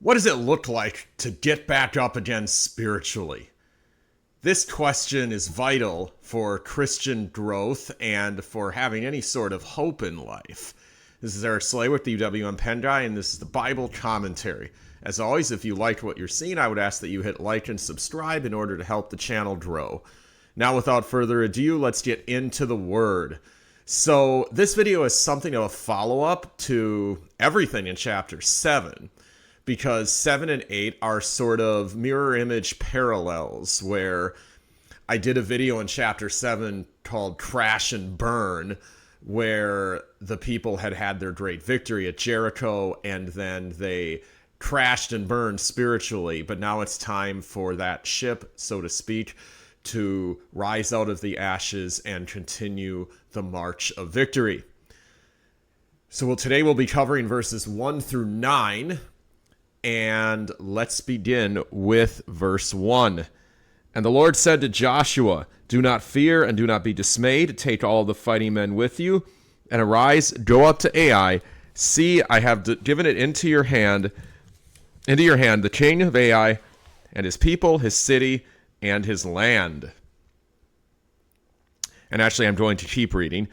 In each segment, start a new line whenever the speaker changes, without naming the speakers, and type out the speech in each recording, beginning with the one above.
What does it look like to get back up again spiritually? This question is vital for Christian growth and for having any sort of hope in life. This is Eric Slay with the UWM Pen Guy, and this is the Bible Commentary. As always, if you liked what you're seeing, I would ask that you hit like and subscribe in order to help the channel grow. Now, without further ado, let's get into the Word. So, this video is something of a follow-up to everything in Chapter 7. Because 7 and 8 are sort of mirror image parallels, where I did a video in Chapter 7 called Crash and Burn, where the people had their great victory at Jericho, and then they crashed and burned spiritually. But now it's time for that ship, so to speak, to rise out of the ashes and continue the march of victory. So today we'll be covering verses 1 through 9. And let's begin with verse 1. And the Lord said to Joshua, "Do not fear and do not be dismayed. Take all the fighting men with you, and arise, go up to Ai. See, I have given it into your hand, the king of Ai, and his people, his city, and his land." And actually, I'm going to keep reading.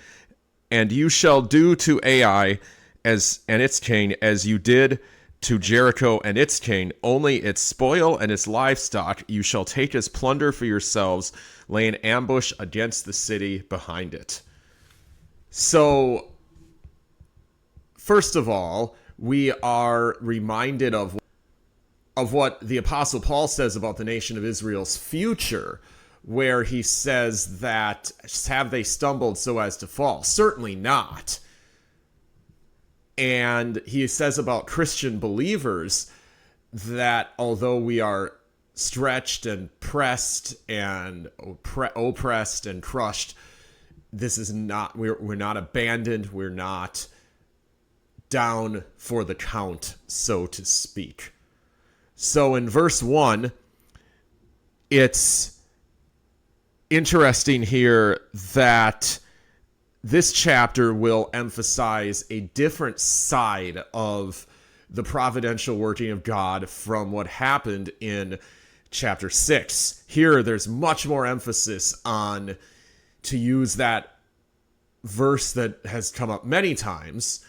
"And you shall do to Ai and its king as you did to Jericho and its king, only its spoil and its livestock you shall take as plunder for yourselves, lay an ambush against the city behind it." So, first of all, we are reminded of what the Apostle Paul says about the nation of Israel's future, where he says that, have they stumbled so as to fall? Certainly not. And he says about Christian believers that although we are stretched and pressed and oppressed and crushed, this is not, we're not abandoned, we're not down for the count, so to speak. So in verse 1, it's interesting here that this chapter will emphasize a different side of the providential working of God from what happened in chapter 6. Here, there's much more emphasis on, to use that verse that has come up many times,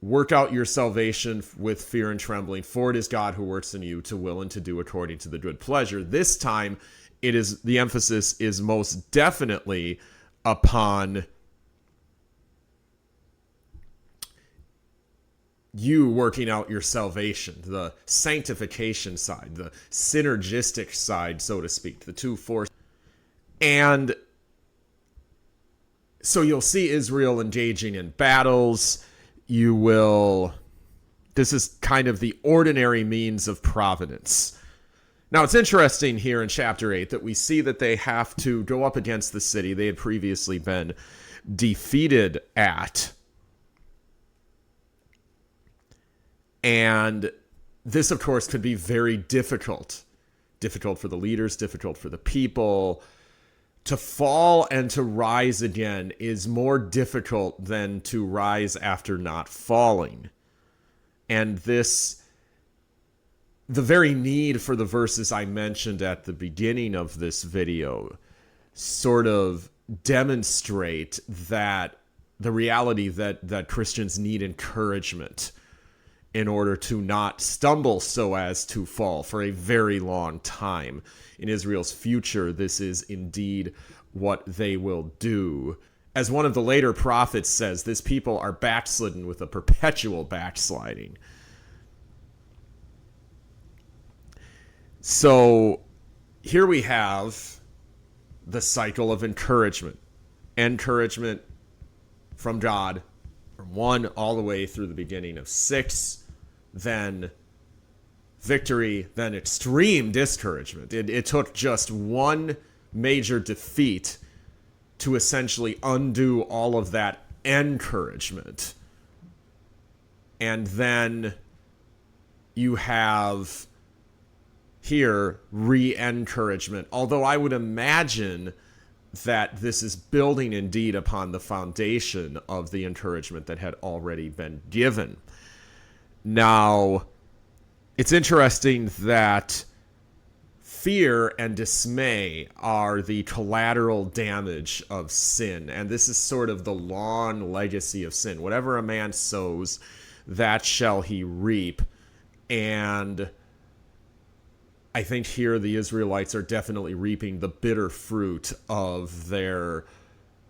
work out your salvation with fear and trembling, for it is God who works in you to will and to do according to the good pleasure. This time, the emphasis is most definitely upon you working out your salvation, the sanctification side, the synergistic side, so to speak, the two forces. And so you'll see Israel engaging in battles. This is kind of the ordinary means of providence. Now, it's interesting here in chapter 8 that we see that they have to go up against the city they had previously been defeated at. And this, of course, could be very difficult. Difficult for the leaders, difficult for the people. To fall and to rise again is more difficult than to rise after not falling. And the very need for the verses I mentioned at the beginning of this video sort of demonstrate that the reality that Christians need encouragement in order to not stumble so as to fall for a very long time. In Israel's future, this is indeed what they will do. As one of the later prophets says, this people are backslidden with a perpetual backsliding. So here we have the cycle of encouragement. Encouragement from God, from 1 all the way through the beginning of 6. Then victory, then extreme discouragement. It took just one major defeat to essentially undo all of that encouragement. And then you have here re-encouragement. Although I would imagine that this is building indeed upon the foundation of the encouragement that had already been given. Now, It's interesting that fear and dismay are the collateral damage of sin. And this is sort of the long legacy of sin. Whatever a man sows, that shall he reap. And I think here the Israelites are definitely reaping the bitter fruit of their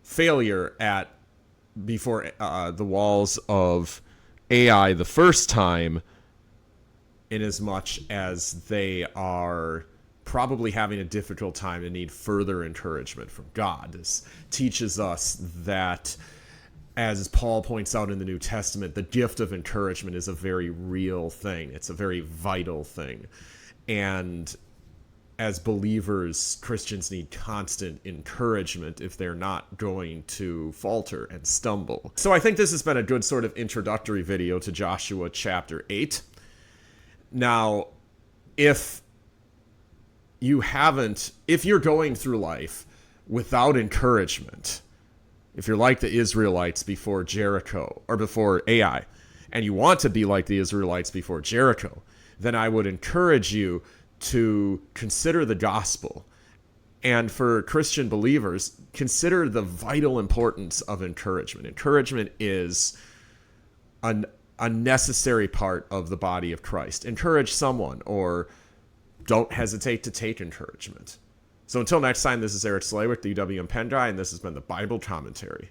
failure at before the walls of Ai the first time, in as much as they are probably having a difficult time and need further encouragement from God. This teaches us that, as Paul points out in the New Testament, the gift of encouragement is a very real thing. It's a very vital thing. And as believers, Christians need constant encouragement if they're not going to falter and stumble. So I think this has been a good sort of introductory video to Joshua chapter 8. Now, if you're going through life without encouragement, if you're like the Israelites before Jericho or before Ai, and you want to be like the Israelites before Jericho, then I would encourage you to consider the gospel. And for Christian believers, consider the vital importance of encouragement. Encouragement is a necessary part of the body of Christ. Encourage someone, or don't hesitate to take encouragement. So until next time, this is Eric Slay with DWM Pen Guy, and this has been the Bible Commentary.